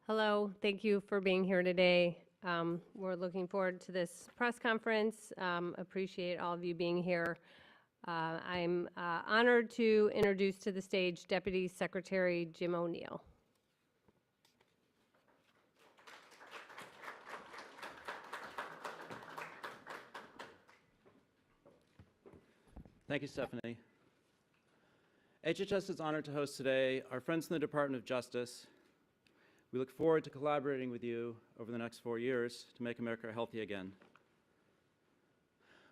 Hello, thank you for being here today. We're looking forward to this press conference. Appreciate all of you being here. I'm honored to introduce to the stage Deputy Secretary Jim O'Neill. Thank you, Stephanie. HHS is honored to host today our friends in the Department of Justice. We look forward to collaborating with you over the next 4 years to make America healthy again.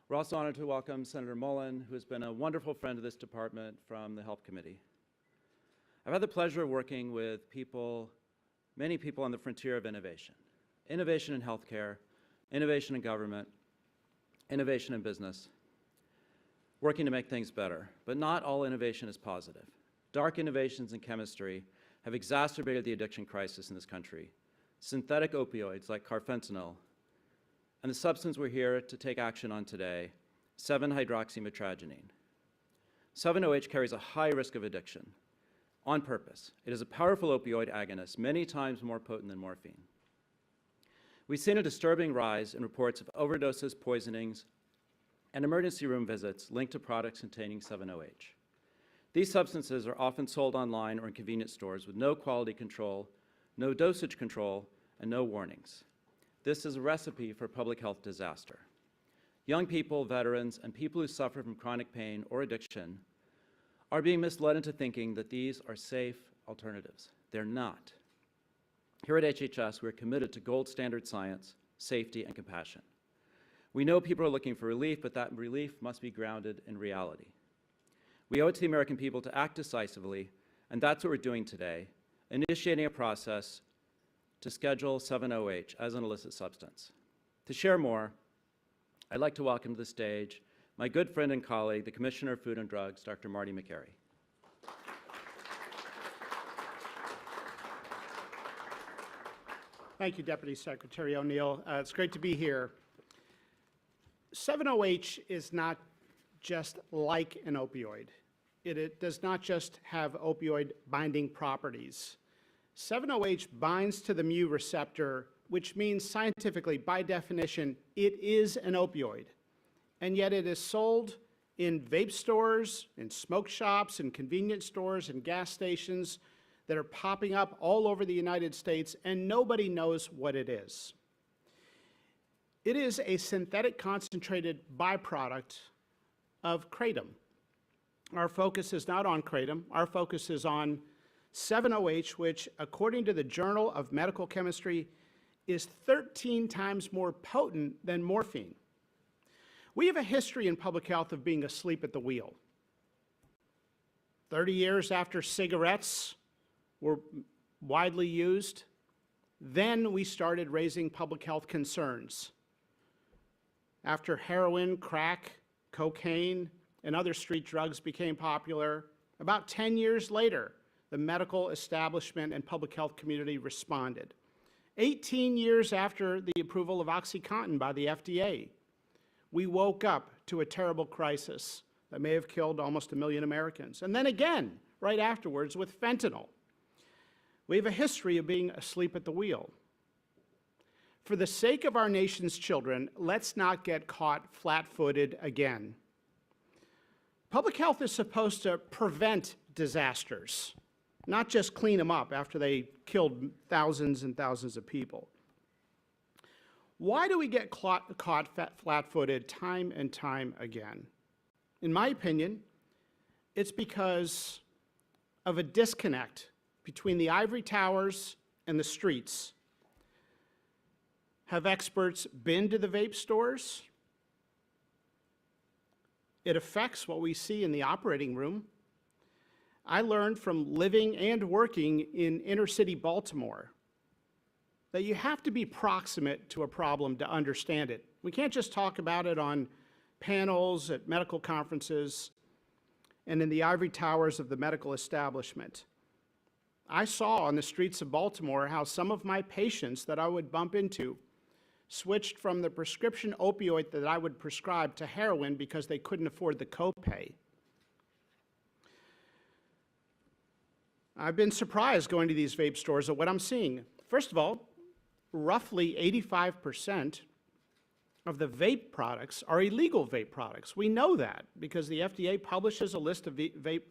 We're also honored to welcome Senator Mullen, who has been a wonderful friend of this department from the Health Committee. I've had the pleasure of working with many people on the frontier of innovation. Innovation in healthcare, innovation in government, innovation in business, working to make things better. But not all innovation is positive. Dark innovations in chemistry have exacerbated the addiction crisis in this country. Synthetic opioids like carfentanil, and the substance we're here to take action on today, 7-hydroxymetragenine. 7-OH carries a high risk of addiction on purpose. It is a powerful opioid agonist, many times more potent than morphine. We've seen a disturbing rise in reports of overdoses, poisonings, and emergency room visits linked to products containing 7-OH. These substances are often sold online or in convenience stores with no quality control, no dosage control, and no warnings. This is a recipe for public health disaster. Young people, veterans, and people who suffer from chronic pain or addiction are being misled into thinking that these are safe alternatives. They're not. Here at HHS, we're committed to gold standard science, safety, and compassion. We know people are looking for relief, but that relief must be grounded in reality. We owe it to the American people to act decisively, and that's what we're doing today, initiating a process to schedule 7-OH as an illicit substance. To share more, I'd like to welcome to the stage my good friend and colleague, the Commissioner of Food and Drugs, Dr. Marty Makary. Thank you, Deputy Secretary O'Neill. It's great to be here. 7-OH is not just like an opioid. It does not just have opioid binding properties. 7-OH binds to the mu receptor, which means scientifically, by definition, it is an opioid. And yet it is sold in vape stores, in smoke shops, in convenience stores, and gas stations that are popping up all over the United States, and nobody knows what it is. It is a synthetic concentrated byproduct of kratom. Our focus is not on kratom. Our focus is on 7-OH, which, according to the Journal of Medical Chemistry, is 13 times more potent than morphine. We have a history in public health of being asleep at the wheel. 30 years after cigarettes were widely used, then we started raising public health concerns. After heroin, crack, cocaine, and other street drugs became popular, about 10 years later, the medical establishment and public health community responded. 18 years after the approval of OxyContin by the FDA, we woke up to a terrible crisis that may have killed almost 1 million Americans. And then again, right afterwards, with fentanyl. We have a history of being asleep at the wheel. For the sake of our nation's children, let's not get caught flat-footed again. Public health is supposed to prevent disasters, not just clean them up after they killed thousands and thousands of people. Why do we get caught flat-footed time and time again? In my opinion, it's because of a disconnect between the ivory towers and the streets. Have experts been to the vape stores? It affects what we see in the operating room. I learned from living and working in inner city Baltimore that you have to be proximate to a problem to understand it. We can't just talk about it on panels at medical conferences and in the ivory towers of the medical establishment. I saw on the streets of Baltimore how some of my patients that I would bump into switched from the prescription opioid that I would prescribe to heroin because they couldn't afford the copay. I've been surprised going to these vape stores at what I'm seeing. First of all, roughly 85% of the vape products are illegal vape products. We know that because the FDA publishes a list of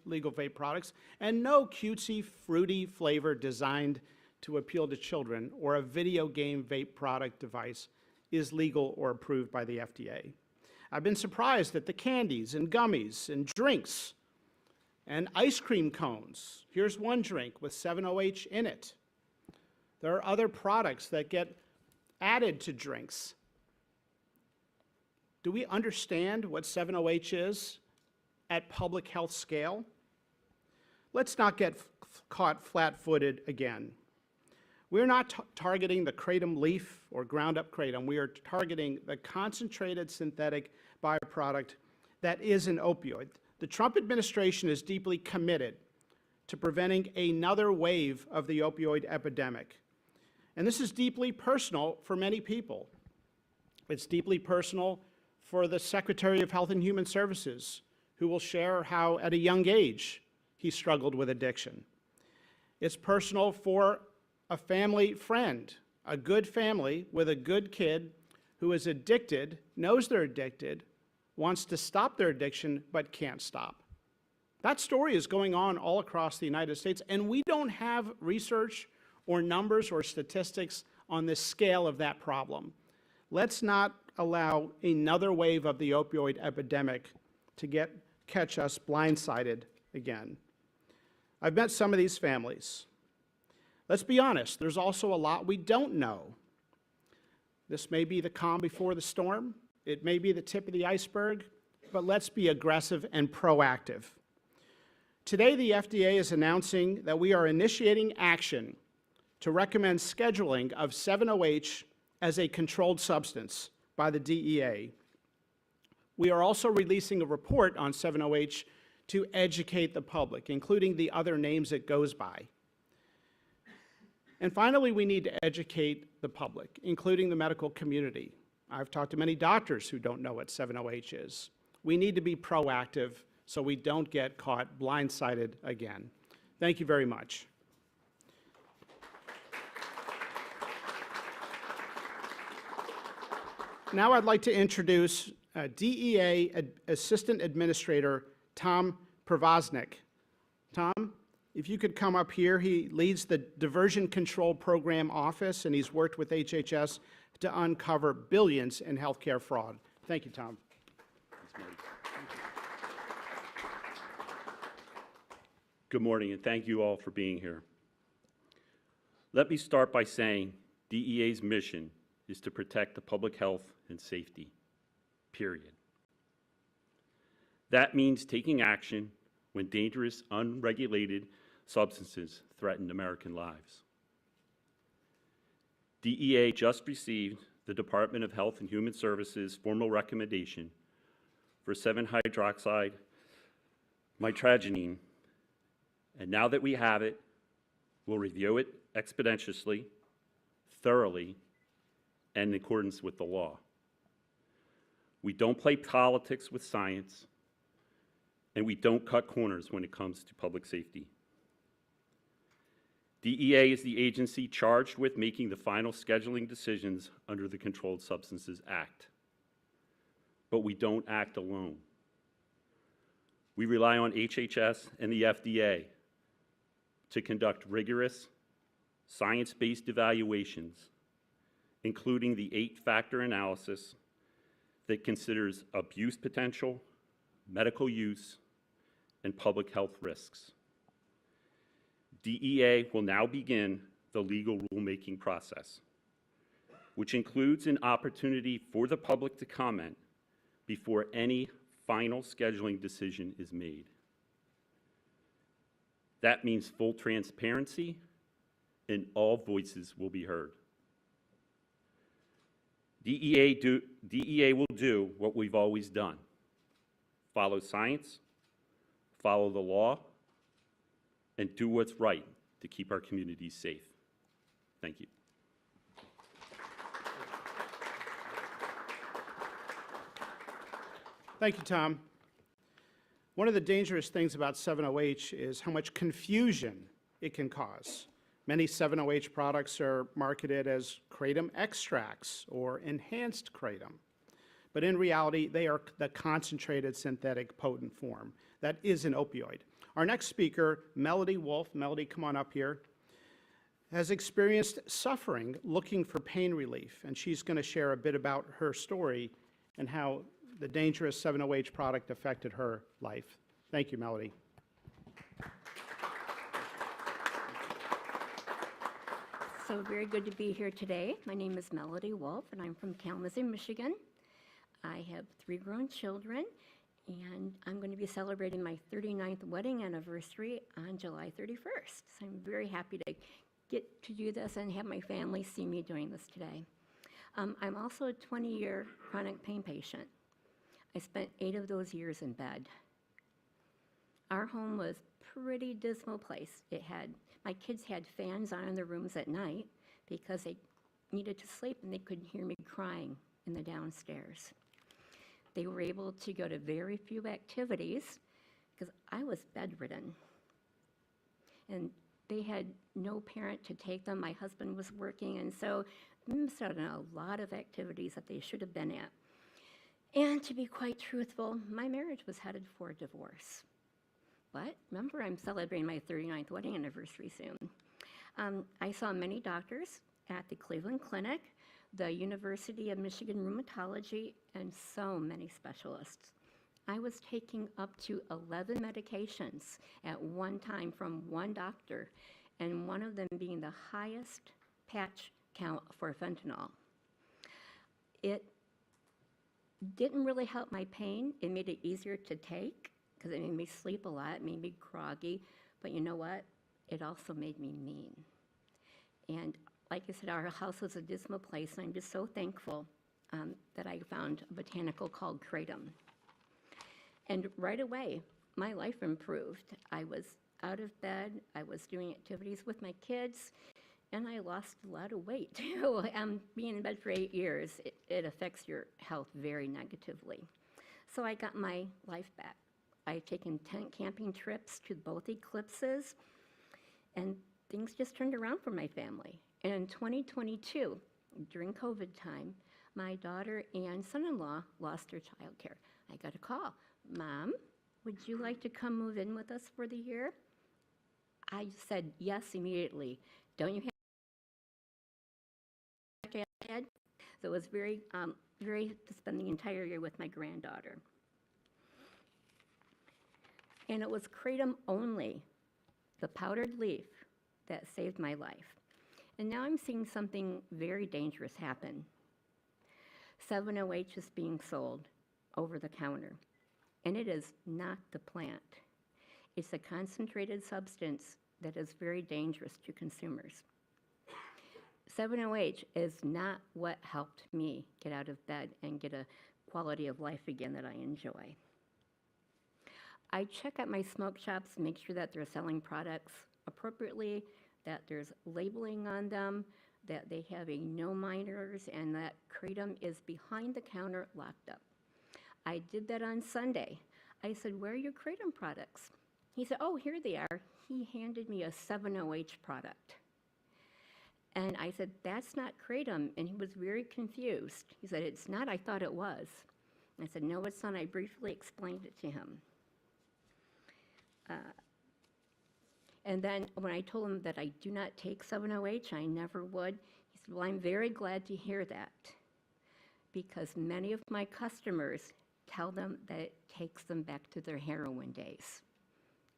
legal vape products, and no cutesy, fruity flavor designed to appeal to children or a video game vape product device is legal or approved by the FDA. I've been surprised that the candies and gummies and drinks and ice cream cones, here's one drink with 7-OH in it. There are other products that get added to drinks. Do we understand what 7-OH is at public health scale? Let's not get caught flat-footed again. We're not targeting the kratom leaf or ground-up kratom. We are targeting the concentrated synthetic bioproduct that is an opioid. The Trump administration is deeply committed to preventing another wave of the opioid epidemic. And this is deeply personal for many people. It's deeply personal for the Secretary of Health and Human Services, who will share how at a young age he struggled with addiction. It's personal for a family friend, a good family with a good kid who is addicted, knows they're addicted, wants to stop their addiction, but can't stop. That story is going on all across the United States, and we don't have research or numbers or statistics on the scale of that problem. Let's not allow another wave of the opioid epidemic to catch us blindsided again. I've met some of these families. Let's be honest, there's also a lot we don't know. This may be the calm before the storm. It may be the tip of the iceberg, but let's be aggressive and proactive. Today, the FDA is announcing that we are initiating action to recommend scheduling of 7-OH as a controlled substance by the DEA. We are also releasing a report on 7-OH to educate the public, including the other names it goes by. And finally, we need to educate the public, including the medical community. I've talked to many doctors who don't know what 7-OH is. We need to be proactive so we don't get caught blindsided again. Thank you very much. Now I'd like to introduce DEA Assistant Administrator Tom Provoznik. Tom, if you could come up here. He leads the Diversion Control Program Office, and he's worked with HHS to uncover billions in healthcare fraud. Thank you, Tom. Good morning, and thank you all for being here. Let me start by saying DEA's mission is to protect the public health and safety, period. That means taking action when dangerous, unregulated substances threaten American lives. DEA just received the Department of Health and Human Services formal recommendation for 7-hydroxide mitragynine, and now that we have it, we'll review it expeditiously, thoroughly, and in accordance with the law. We don't play politics with science, and we don't cut corners when it comes to public safety. DEA is the agency charged with making the final scheduling decisions under the Controlled Substances Act. But we don't act alone. We rely on HHS and the FDA to conduct rigorous, science-based evaluations, including the 8-factor analysis that considers abuse potential, medical use, and public health risks. DEA will now begin the legal rulemaking process, which includes an opportunity for the public to comment before any final scheduling decision is made. That means full transparency, and all voices will be heard. DEA will do what we've always done: follow science, follow the law, and do what's right to keep our communities safe. Thank you. Thank you, Tom. One of the dangerous things about 7-OH is how much confusion it can cause. Many 7-OH products are marketed as kratom extracts or enhanced kratom. But in reality, they are the concentrated synthetic potent form that is an opioid. Our next speaker, Melody Wolf, Melody, come on up here, has experienced suffering looking for pain relief, and she's going to share a bit about her story and how the dangerous 7-OH product affected her life. Thank you, Melody. So very good to be here today. My name is Melody Wolf, and I'm from Kalamazoo, Michigan. I have 3 grown children, and I'm going to be celebrating my 39th wedding anniversary on July 31st. So I'm very happy to get to do this and have my family see me doing this today. I'm also a 20-year chronic pain patient. I spent 8 of those years in bed. Our home was a pretty dismal place. My kids had fans on in their rooms at night because they needed to sleep and they couldn't hear me crying in the downstairs. They were able to go to very few activities because I was bedridden. And they had no parent to take them. My husband was working, and so they missed out on a lot of activities that they should have been at. And to be quite truthful, my marriage was headed for a divorce. But remember, I'm celebrating my 39th wedding anniversary soon. I saw many doctors at the Cleveland Clinic, the University of Michigan Rheumatology, and so many specialists. I was taking up to 11 medications at one time from one doctor, and one of them being the highest patch count for fentanyl. It didn't really help my pain. It made it easier to take because it made me sleep a lot, it made me groggy, but you know what? It also made me mean. And like I said, our house was a dismal place, and I'm just so thankful that I found a botanical called kratom. And right away, my life improved. I was out of bed, I was doing activities with my kids, and I lost a lot of weight too. Being in bed for 8 years, it affects your health very negatively. So I got my life back. I've taken tent camping trips to both eclipses, and things just turned around for my family. And in 2022, during COVID time, my daughter and son-in-law lost their childcare. I got a call, "Mom, would you like to come move in with us for the year?" I said yes immediately. Don't you have to have a dad? So it was very to spend the entire year with my granddaughter. And it was kratom only, the powdered leaf, that saved my life. And now I'm seeing something very dangerous happen. 7-OH is being sold over the counter, and it is not the plant. It's a concentrated substance that is very dangerous to consumers. 7-OH is not what helped me get out of bed and get a quality of life again that I enjoy. I check out my smoke shops, make sure that they're selling products appropriately, that there's labeling on them, that they have a no minors, and that kratom is behind the counter locked up. I did that on Sunday. I said, "Where are your kratom products?" He said, "Oh, here they are." He handed me a 7-OH product. And I said, "That's not kratom," and he was very confused. He said, "It's not, I thought it was." I said, "No, it's not." I briefly explained it to him. And then when I told him that I do not take 7-OH, I never would, he said, "Well, I'm very glad to hear that, because many of my customers tell them that it takes them back to their heroin days."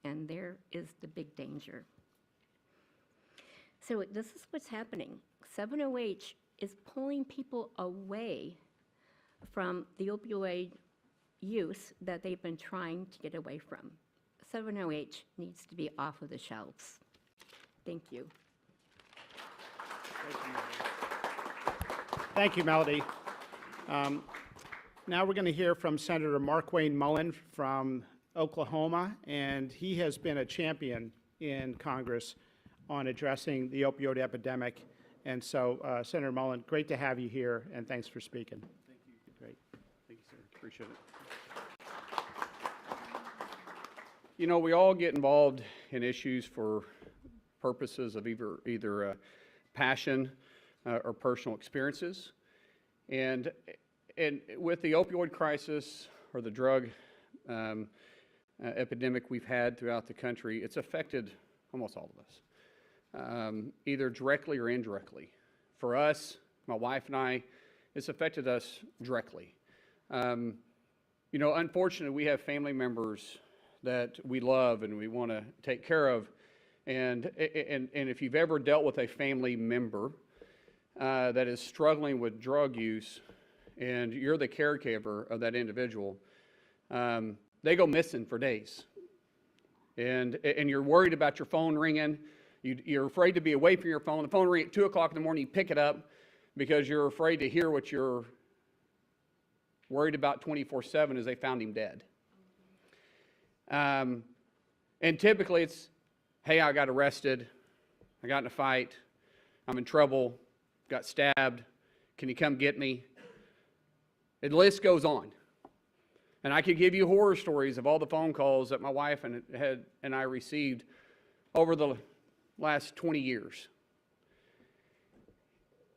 And there is the big danger. So this is what's happening. 7-OH is pulling people away from the opioid use that they've been trying to get away from. 7-OH needs to be off of the shelves. Thank you. Thank you, Melody. Now we're going to hear from Senator Markwayne Mullin from Oklahoma, and he has been a champion in Congress on addressing the opioid epidemic. And so, Senator Mullin, great to have you here, and thanks for speaking. Thank you. Great. Thank you, sir. Appreciate it. You know, we all get involved in issues for purposes of either passion or personal experiences. And with the opioid crisis or the drug epidemic we've had throughout the country, it's affected almost all of us, either directly or indirectly. For us, my wife and I, it's affected us directly. You know, unfortunately, we have family members that we love and we want to take care of. And if you've ever dealt with a family member that is struggling with drug use and you're the caregiver of that individual, they go missing for days. And you're worried about your phone ringing. You're afraid to be away from your phone. The phone rings at 2 o'clock in the morning, you pick it up because you're afraid to hear what you're worried about 24/7 is they found him dead. And typically it's, hey, I got arrested, I got in a fight, I'm in trouble, got stabbed, can you come get me? And the list goes on. And I could give you horror stories of all the phone calls that my wife and I received over the last 20 years.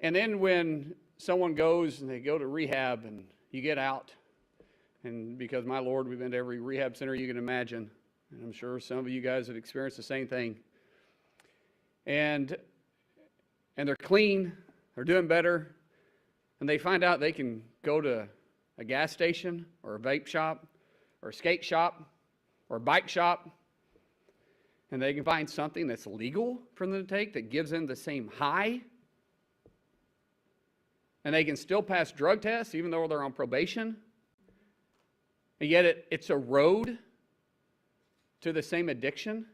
And then when someone goes and they go to rehab and you get out, and because my Lord, we've been to every rehab center you can imagine, and I'm sure some of you guys have experienced the same thing. And they're clean, they're doing better, and they find out they can go to a gas station or a vape shop or a skate shop or a bike shop, and they can find something that's legal for them to take that gives them the same high, and they can still pass drug tests even though they're on probation, and yet it's a road to the same addiction.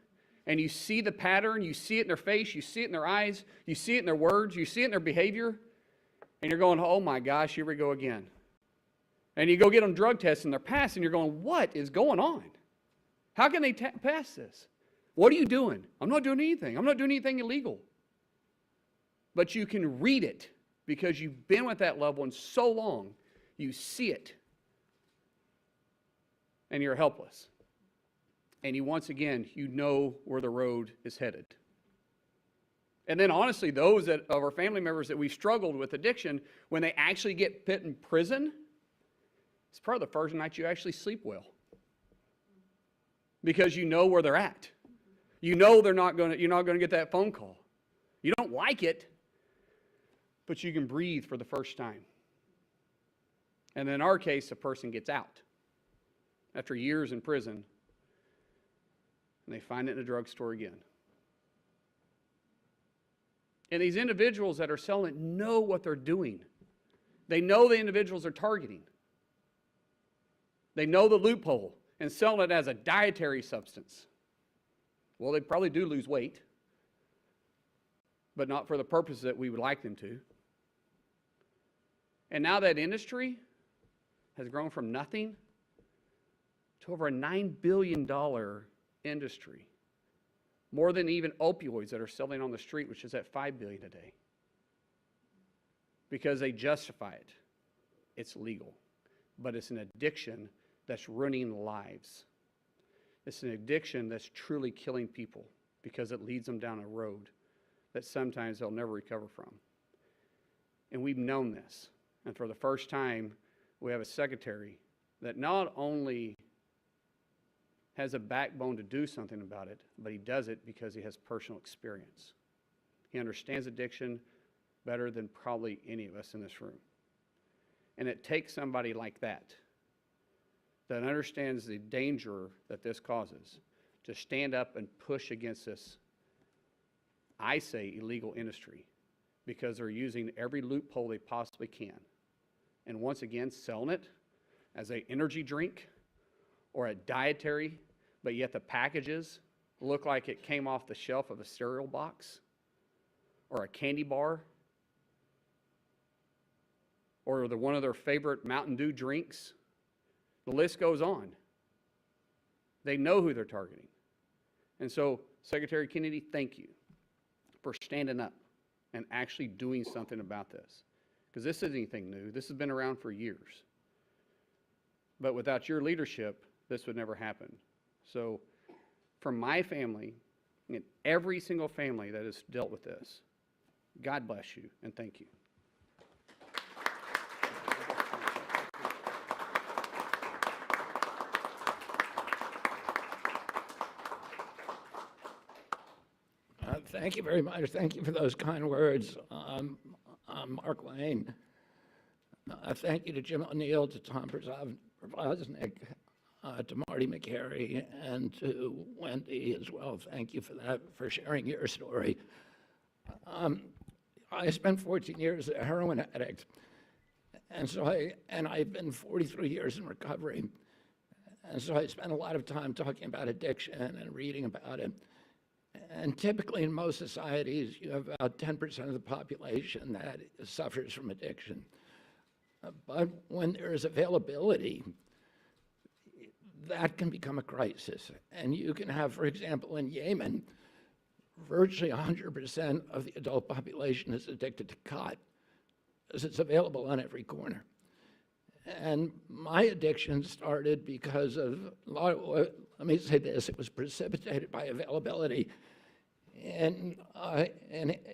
And you see the pattern, you see it in their face, you see it in their eyes, you see it in their words, you see it in their behavior, and you're going, oh my gosh, here we go again. And you go get them drug tests and they're passing, you're going, what is going on? How can they pass this? What are you doing? I'm not doing anything. I'm not doing anything illegal. But you can read it because you've been with that loved one so long, you see it. And you're helpless. And once again, you know where the road is headed. And then honestly, those of our family members that we've struggled with addiction, when they actually get put in prison, it's probably the first night you actually sleep well. Because you know where they're at. You know you're not going to get that phone call. You don't like it, but you can breathe for the first time. And in our case, a person gets out after years in prison, and they find it in a drugstore again. And these individuals that are selling it know what they're doing. They know the individuals they're targeting. They know the loophole and selling it as a dietary substance. Well, they probably do lose weight, but not for the purpose that we would like them to. And now that industry has grown from nothing to over a $9 billion industry. More than even opioids that are selling on the street, which is at $5 billion a day. Because they justify it. It's legal. But it's an addiction that's ruining lives. It's an addiction that's truly killing people because it leads them down a road that sometimes they'll never recover from. And we've known this. And for the first time, we have a secretary that not only has a backbone to do something about it, but he does it because he has personal experience. He understands addiction better than probably any of us in this room. And it takes somebody like that understands the danger that this causes to stand up and push against this, I say, illegal industry, because they're using every loophole they possibly can. And once again, selling it as an energy drink or a dietary, but yet the packages look like it came off the shelf of a cereal box or a candy bar or one of their favorite Mountain Dew drinks. The list goes on. They know who they're targeting. And so, Secretary Kennedy, thank you for standing up and actually doing something about this. Because this isn't anything new. This has been around for years. But without your leadership, this would never happen. So, from my family and every single family that has dealt with this. God bless you, and thank you. Thank you very much. Thank you for those kind words. I'm Mark Lane. Thank you to Jim O'Neill, to Tom Brzoznik, to Marty McCary, and to Wendy as well. Thank you for that, for sharing your story. I spent 14 years a heroin addict, and I've been 43 years in recovery. And so I spent a lot of time talking about addiction and reading about it. And typically in most societies, you have about 10% of the population that suffers from addiction. But when there is availability, that can become a crisis. And you can have, for example, in Yemen, virtually 100% of the adult population is addicted to khat, because it's available on every corner. And my addiction started because of, let me say this, it was precipitated by availability. In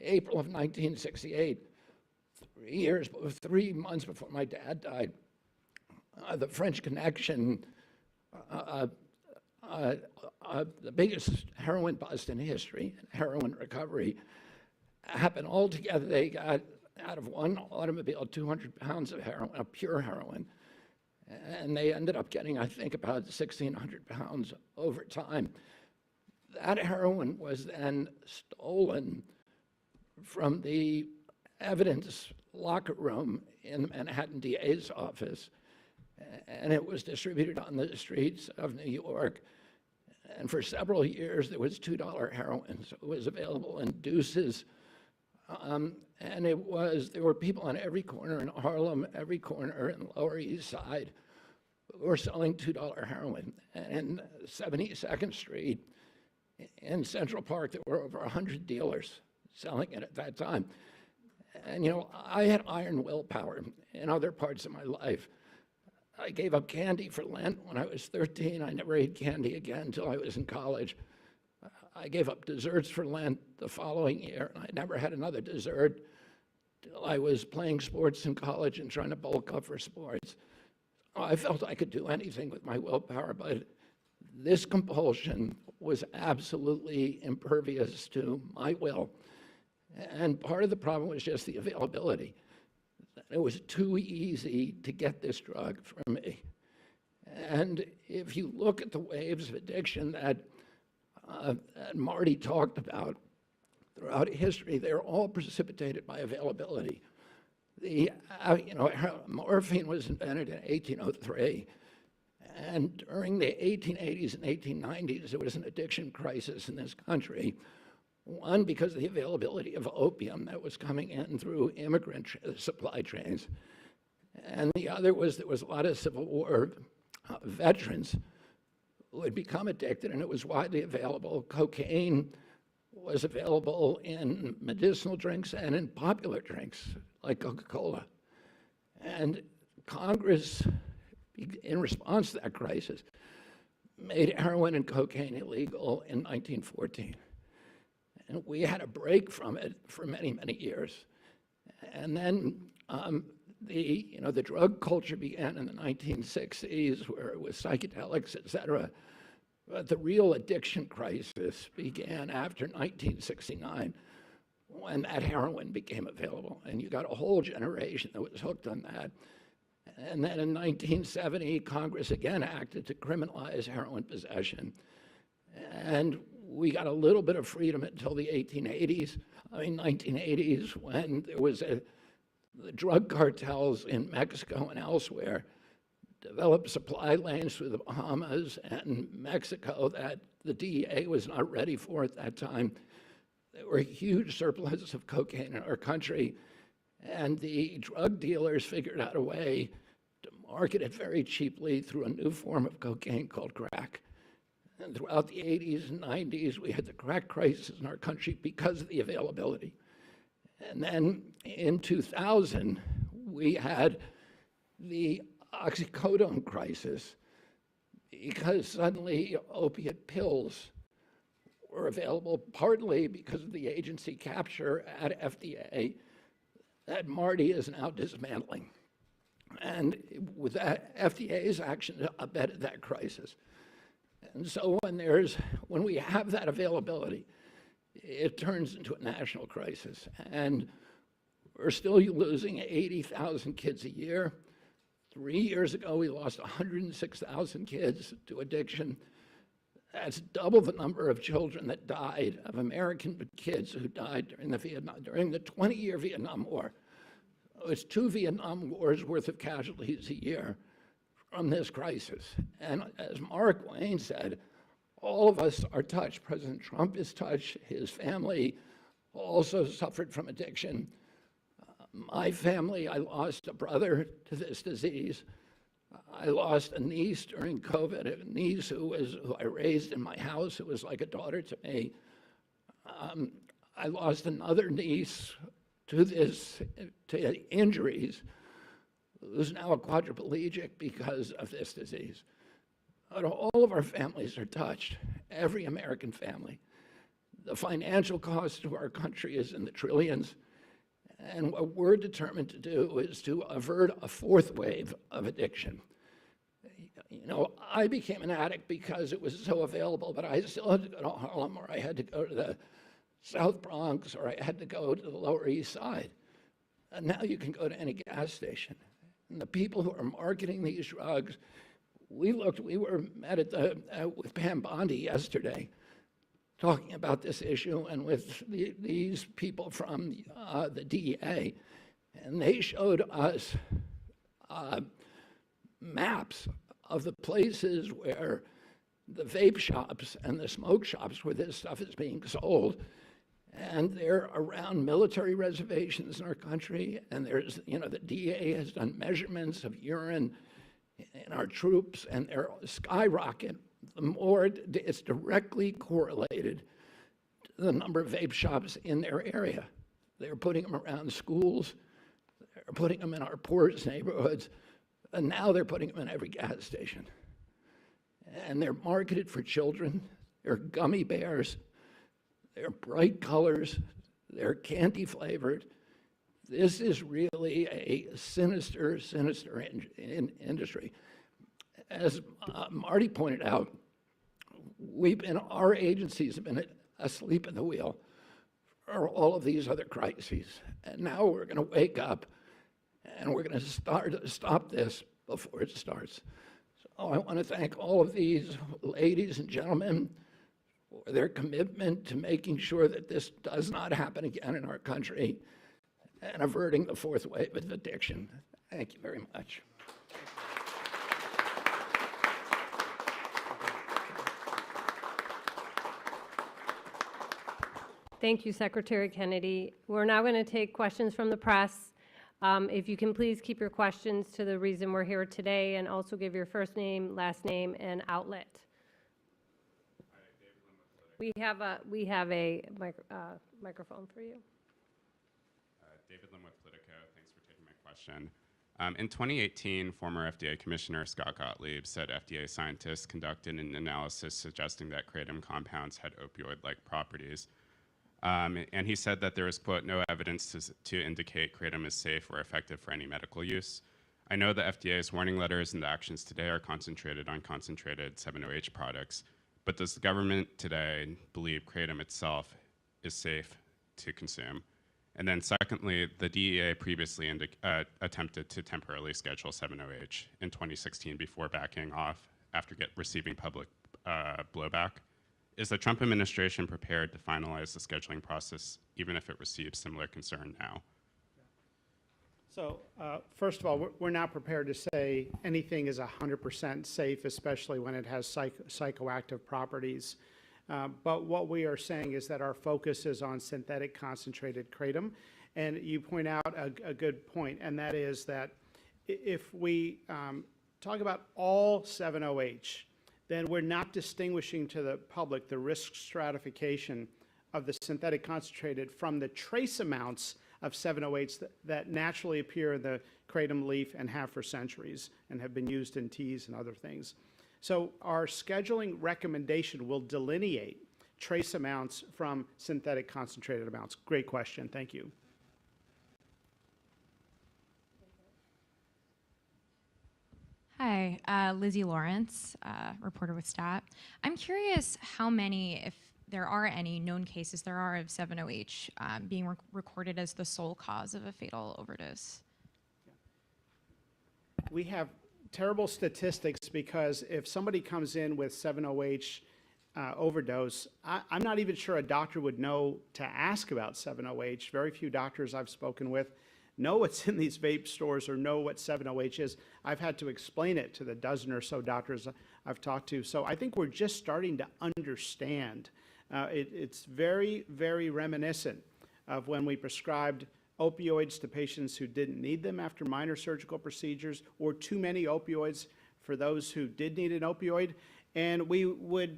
April of 1968, 3 months before my dad died, the French Connection, the biggest heroin bust in history, heroin recovery, happened all together. They got out of one automobile 200 pounds of heroin, of pure heroin, and they ended up getting, I think, about 1,600 pounds over time. That heroin was then stolen from the evidence locker room in the Manhattan DA's office, and it was distributed on the streets of New York. And for several years, there was $2 heroin, so it was available in deuces. And there were people on every corner in Harlem, every corner in the Lower East Side, who were selling $2 heroin. And 72nd Street in Central Park, there were over 100 dealers selling it at that time. And you know, I had iron willpower in other parts of my life. I gave up candy for Lent when I was 13. I never ate candy again until I was in college. I gave up desserts for Lent the following year, and I never had another dessert till I was playing sports in college and trying to bulk up for sports. I felt I could do anything with my willpower, but this compulsion was absolutely impervious to my will. And part of the problem was just the availability. It was too easy to get this drug from me. And if you look at the waves of addiction that Marty talked about throughout history, they're all precipitated by availability. Morphine was invented in 1803. And during the 1880s and 1890s, there was an addiction crisis in this country. One, because of the availability of opium that was coming in through immigrant supply trains. And the other was there was a lot of Civil War veterans who had become addicted, and it was widely available. Cocaine was available in medicinal drinks and in popular drinks like Coca-Cola. And Congress, in response to that crisis, made heroin and cocaine illegal in 1914. And we had a break from it for many, many years. And then the drug culture began in the 1960s, where it was psychedelics, et cetera. But the real addiction crisis began after 1969, when that heroin became available. And you got a whole generation that was hooked on that. And then in 1970, Congress again acted to criminalize heroin possession. And we got a little bit of freedom until the 1980s, when there was the drug cartels in Mexico and elsewhere developed supply lanes through the Bahamas and Mexico that the DEA was not ready for at that time. There were huge surpluses of cocaine in our country, and the drug dealers figured out a way to market it very cheaply through a new form of cocaine called crack. And throughout the 80s and 90s, we had the crack crisis in our country because of the availability. And then in 2000, we had the oxycodone crisis because suddenly opiate pills were available partly because of the agency capture at FDA that Marty is now dismantling. And with that, FDA's action abetted that crisis. And so when we have that availability, it turns into a national crisis. And we're still losing 80,000 kids a year. 3 years ago, we lost 106,000 kids to addiction. That's double the number of children that died, of American kids who died during the 20-year Vietnam War. It's 2 Vietnam Wars worth of casualties a year from this crisis. And as Mark Wayne said, all of us are touched. President Trump is touched. His family also suffered from addiction. My family, I lost a brother to this disease. I lost a niece during COVID, a niece who I raised in my house, who was like a daughter to me. I lost another niece to injuries, who's now a quadriplegic because of this disease. But all of our families are touched, every American family. The financial cost to our country is in the trillions, and what we're determined to do is to avert a 4th wave of addiction. You know, I became an addict because it was so available, but I still had to go to Harlem, or I had to go to the South Bronx, or I had to go to the Lower East Side. And now you can go to any gas station. And the people who are marketing these drugs, we were met with Pam Bondi yesterday, talking about this issue, and with these people from the DEA, and they showed us maps of the places where the vape shops and the smoke shops where this stuff is being sold. And they're around military reservations in our country, and there's, you know, the DEA has done measurements of urine in our troops, and they're skyrocket. The more it's directly correlated to the number of vape shops in their area. They're putting them around schools, they're putting them in our poorest neighborhoods, and now they're putting them in every gas station. And they're marketed for children. They're gummy bears. They're bright colors. They're candy flavored. This is really a sinister, sinister industry. As Marty pointed out, our agencies have been asleep at the wheel for all of these other crises. And now we're going to wake up, and we're going to stop this before it starts. So I want to thank all of these ladies and gentlemen for their commitment to making sure that this does not happen again in our country and averting the 4th wave of addiction. Thank you very much. Thank you, Secretary Kennedy. We're now going to take questions from the press. If you can please keep your questions to the reason we're here today, and also give your first name, last name, and outlet. We have a microphone for you. David Lim with Politico. Thanks for taking my question. In 2018, former FDA Commissioner Scott Gottlieb said FDA scientists conducted an analysis suggesting that kratom compounds had opioid-like properties. And he said that there is, quote, no evidence to indicate kratom is safe or effective for any medical use. I know the FDA's warning letters and the actions today are concentrated on concentrated 7-OH products, but does the government today believe kratom itself is safe to consume? And then secondly, the DEA previously attempted to temporarily schedule 7-OH in 2016 before backing off after receiving public blowback. Is the Trump administration prepared to finalize the scheduling process, even if it receives similar concern now? So first of all, we're not prepared to say anything is 100% safe, especially when it has psychoactive properties. But what we are saying is that our focus is on synthetic concentrated kratom. And you point out a good point, and that is that if we talk about all 7-OH, then we're not distinguishing to the public the risk stratification of the synthetic concentrated from the trace amounts of 7-OH that naturally appear in the kratom leaf and have for centuries and have been used in teas and other things. So our scheduling recommendation will delineate trace amounts from synthetic concentrated amounts? Great question. Thank you. Hi, Lizzie Lawrence, reporter with STAT. I'm curious how many, if there are any known cases there are of 7-OH being recorded as the sole cause of a fatal overdose. We have terrible statistics because if somebody comes in with 7-OH overdose, I'm not even sure a doctor would know to ask about 7-OH. Very few doctors I've spoken with know what's in these vape stores or know what 7-OH is. I've had to explain it to the dozen or so doctors I've talked to. So I think we're just starting to understand. It's very, very reminiscent of when we prescribed opioids to patients who didn't need them after minor surgical procedures, or too many opioids for those who did need an opioid. And we would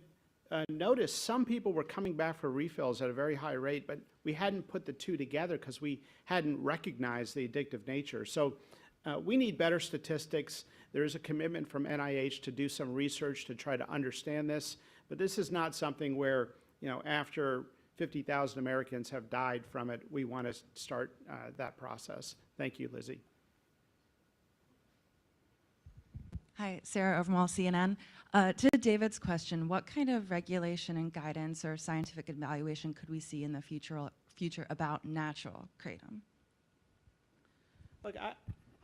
notice some people were coming back for refills at a very high rate, but we hadn't put the two together because we hadn't recognized the addictive nature. So we need better statistics. There is a commitment from NIH to do some research to try to understand this, but this is not something where, after 50,000 Americans have died from it, we want to start that process. Thank you, Lizzie. Hi, Sarah Overmall, CNN. To David's question, what kind of regulation and guidance or scientific evaluation could we see in the future about natural kratom? Look,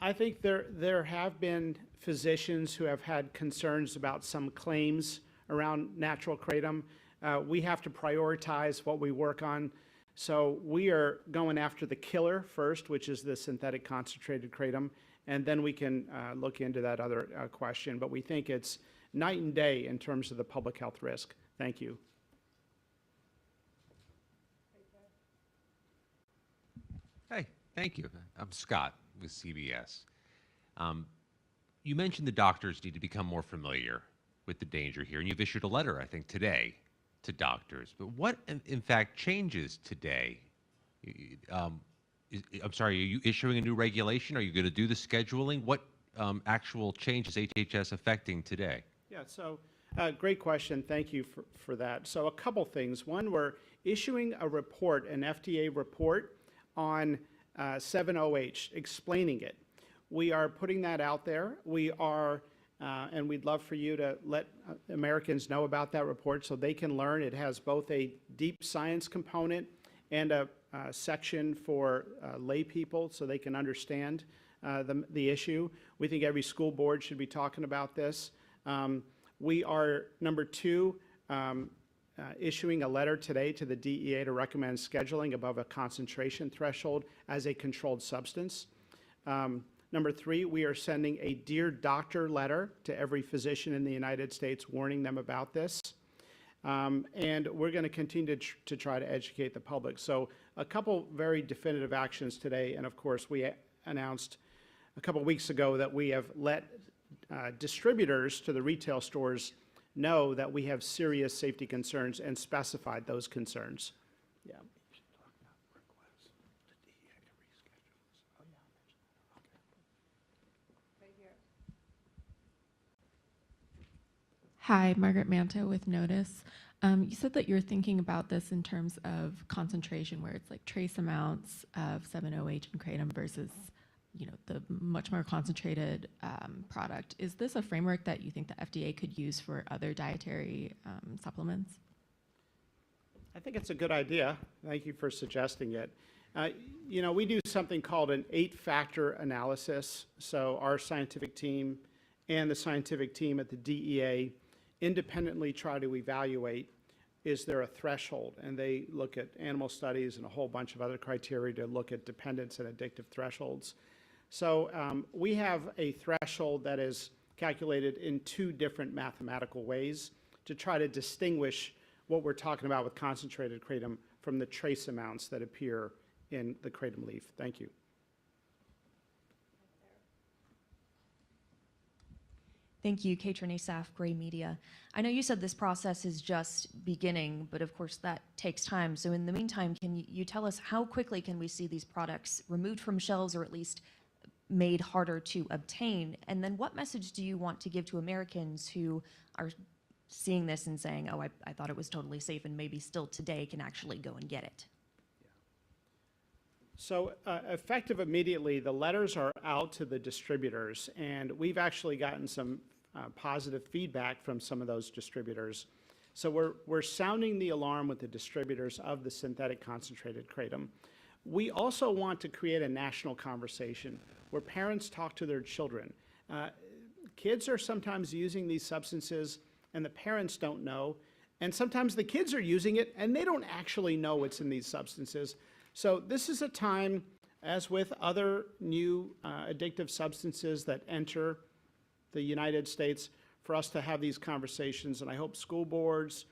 I think there have been physicians who have had concerns about some claims around natural kratom. We have to prioritize what we work on. So we are going after the killer first, which is the synthetic concentrated kratom, and then we can look into that other question. But we think it's night and day in terms of the public health risk. Thank you. Hey, thank you. I'm Scott with CBS. You mentioned the doctors need to become more familiar with the danger here, and you've issued a letter, I think, today to doctors. But what, in fact, changes today? I'm sorry, are you issuing a new regulation? Are you going to do the scheduling? What actual change is HHS affecting today? Yeah, so great question. Thank you for that. So a couple things. One, we're issuing a report, an FDA report on 7-OH, explaining it. We are putting that out there. We are, and we'd love for you to let Americans know about that report so they can learn. It has both a deep science component and a section for lay people so they can understand the issue. We think every school board should be talking about this. We are, number two, issuing a letter today to the DEA to recommend scheduling above a concentration threshold as a controlled substance. Number three, we are sending a Dear Doctor letter to every physician in the United States warning them about this. And we're going to continue to try to educate the public. So a couple very definitive actions today. And of course, we announced a couple weeks ago that we have let distributors to the retail stores know that we have serious safety concerns and specified those concerns. Yeah. Hi, Margaret Manta with Notice. You said that you're thinking about this in terms of concentration, where it's like trace amounts of 7-OH and kratom versus, the much more concentrated product. Is this a framework that you think the FDA could use for other dietary supplements? I think it's a good idea. Thank you for suggesting it. We do something called an 8-factor analysis. So our scientific team and the scientific team at the DEA independently try to evaluate, is there a threshold? And they look at animal studies and a whole bunch of other criteria to look at dependence and addictive thresholds. So we have a threshold that is calculated in 2 different mathematical ways to try to distinguish what we're talking about with concentrated kratom from the trace amounts that appear in the kratom leaf. Thank you. Thank you, Katrin Asaf, Gray Media. I know you said this process is just beginning, but of course that takes time. So in the meantime, can you tell us how quickly can we see these products removed from shelves or at least made harder to obtain? And then what message do you want to give to Americans who are seeing this and saying, oh, I thought it was totally safe, and maybe still today can actually go and get it? So effective immediately, the letters are out to the distributors, and we've actually gotten some positive feedback from some of those distributors. So we're sounding the alarm with the distributors of the synthetic concentrated kratom. We also want to create a national conversation where parents talk to their children. Kids are sometimes using these substances and the parents don't know, and sometimes the kids are using it and they don't actually know what's in these substances. So this is a time, as with other new addictive substances that enter the United States, for us to have these conversations, and I hope school boards,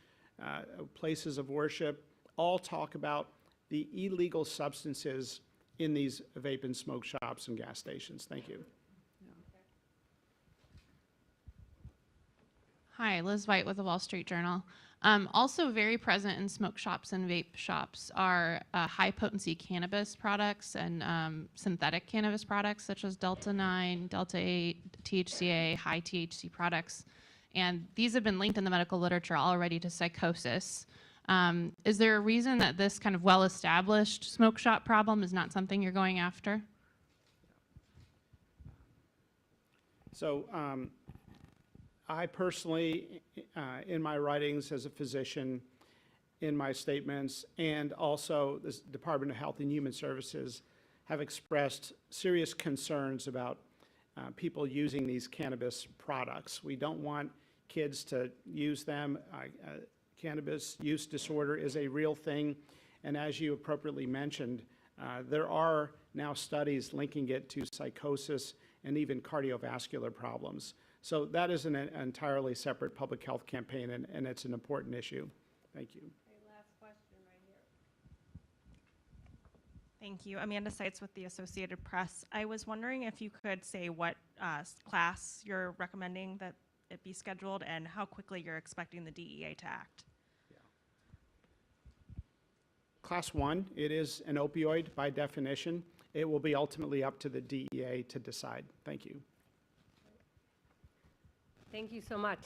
places of worship, all talk about the illegal substances in these vape and smoke shops and gas stations. Thank you. Hi, Liz White with the Wall Street Journal. Also very present in smoke shops and vape shops are high-potency cannabis products and synthetic cannabis products such as Delta-9, Delta-8, THCA, high THC products. And these have been linked in the medical literature already to psychosis. Is there a reason that this kind of well-established smoke shop problem is not something you're going after? So I personally, in my writings as a physician, in my statements, and also the Department of Health and Human Services, have expressed serious concerns about people using these cannabis products. We don't want kids to use them. Cannabis use disorder is a real thing, and as you appropriately mentioned, there are now studies linking it to psychosis and even cardiovascular problems. So that is an entirely separate public health campaign, and it's an important issue. Thank you. Last question right here. Thank you. Amanda Seitz with the Associated Press. I was wondering if you could say what class you're recommending that it be scheduled and how quickly you're expecting the DEA to act. Class 1, it is an opioid by definition. It will be ultimately up to the DEA to decide. Thank you. Thank you so much.